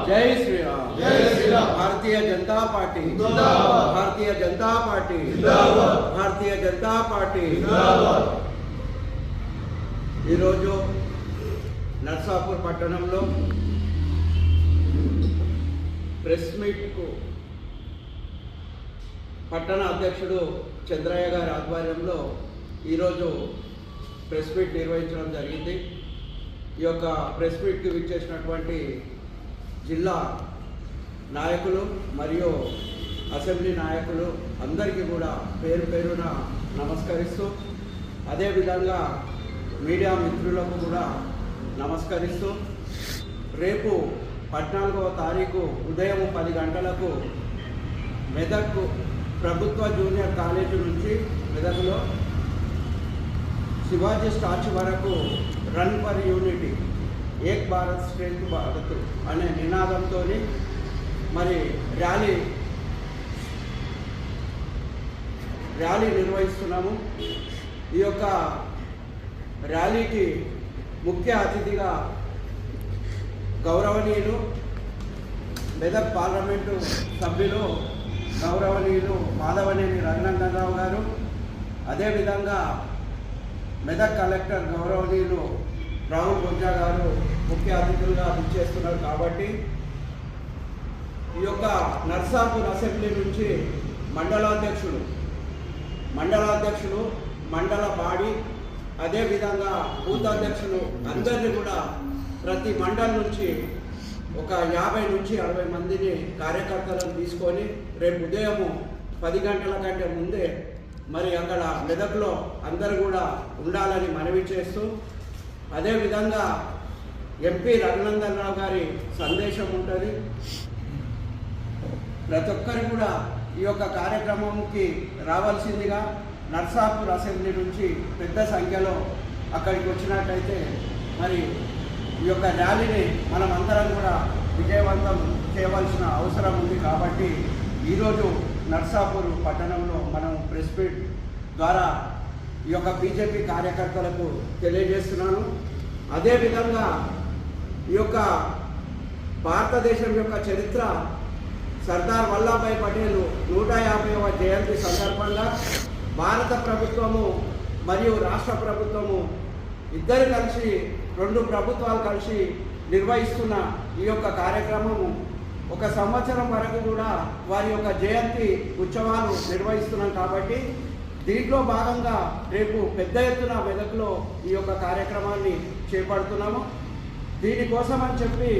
జై శ్రీరామ్. జై శ్రీరామ్. భారతీయ జనతా పార్టీ జిందాబాద్. భారతీయ జనతా పార్టీ జిందాబాద్. భారతీయ జనతా పార్టీ. జిందాబాద్. ఈరోజు నర్సాపూర్ పట్టణంలో ప్రెస్ మీట్కు పట్టణ అధ్యక్షుడు చంద్రయ్య గారి ఆధ్వర్యంలో ఈరోజు ప్రెస్ మీట్ నిర్వహించడం జరిగింది. ఈ యొక్క ప్రెస్ మీట్కి విచ్చేసినటువంటి జిల్లా నాయకులు మరియు అసెంబ్లీ నాయకులు అందరికీ కూడా పేరు పేరున నమస్కరిస్తూ, అదేవిధంగా మీడియా మిత్రులకు కూడా నమస్కరిస్తూ, రేపు 14వ తారీఖు ఉదయం 10 గంటలకు మెదక్ ప్రభుత్వ జూనియర్ కాలేజీ నుంచి మెదక్లో శివాజీ స్టాచ్యూ వరకు రన్ ఫర్ యూనిటీ, ఏక్ భారత్ శ్రేష్ఠ భారత్ అనే నినాదంతో మరి ర్యాలీ నిర్వహిస్తున్నాము. ఈ యొక్క ర్యాలీకి ముఖ్య అతిథిగా గౌరవనీయులు మెదక్ పార్లమెంటు సభ్యులు గౌరవనీయులు మాధవనేని రఘునందనరావు గారు, అదేవిధంగా మెదక్ కలెక్టర్ గౌరవనీయులు రాహుల్ గుంజా గారు ముఖ్య అతిథులుగా విచ్చేస్తున్నారు. కాబట్టి ఈ యొక్క నర్సాపూర్ అసెంబ్లీ నుంచి మండలాధ్యక్షులు, మండల బాడీ, అదేవిధంగా బూత్ అధ్యక్షులు అందరినీ కూడా ప్రతి మండలం నుంచి ఒక 50 నుంచి 60 మందిని కార్యకర్తలను తీసుకొని రేపు ఉదయం 10 గంటల కంటే ముందే మరి అక్కడ మెదక్లో అందరూ కూడా ఉండాలని మనవి చేస్తూ, అదేవిధంగా ఎంపీ రఘునందనరావు గారి సందేశం ఉంటుంది. ప్రతి ఒక్కరు కూడా ఈ యొక్క కార్యక్రమంకి రావాల్సిందిగా నర్సాపూర్ అసెంబ్లీ నుంచి పెద్ద సంఖ్యలో అక్కడికి వచ్చినట్టయితే మరి ఈ యొక్క ర్యాలీని మనం అందరం కూడా విజయవంతం చేయవలసిన అవసరం ఉంది. కాబట్టి ఈరోజు నర్సాపూర్ పట్టణంలో మనం ప్రెస్ మీట్ ద్వారా ఈ యొక్క బీజేపీ కార్యకర్తలకు తెలియజేస్తున్నాను. అదేవిధంగా ఈ యొక్క భారతదేశం యొక్క చరిత్ర సర్దార్ వల్లభాయ్ పటేల్ 150వ జయంతి సందర్భంగా భారత ప్రభుత్వము మరియు రాష్ట్ర ప్రభుత్వము ఇద్దరు కలిసి 2 ప్రభుత్వాలు కలిసి నిర్వహిస్తున్న ఈ యొక్క కార్యక్రమము 1 సంవత్సరం వరకు కూడా వారి యొక్క జయంతి ఉత్సవాలు నిర్వహిస్తున్నాం. కాబట్టి దీంట్లో భాగంగా రేపు పెద్ద ఎత్తున మెదక్లో ఈ యొక్క కార్యక్రమాన్ని చేపడుతున్నాము. దీనికోసం అని చెప్పి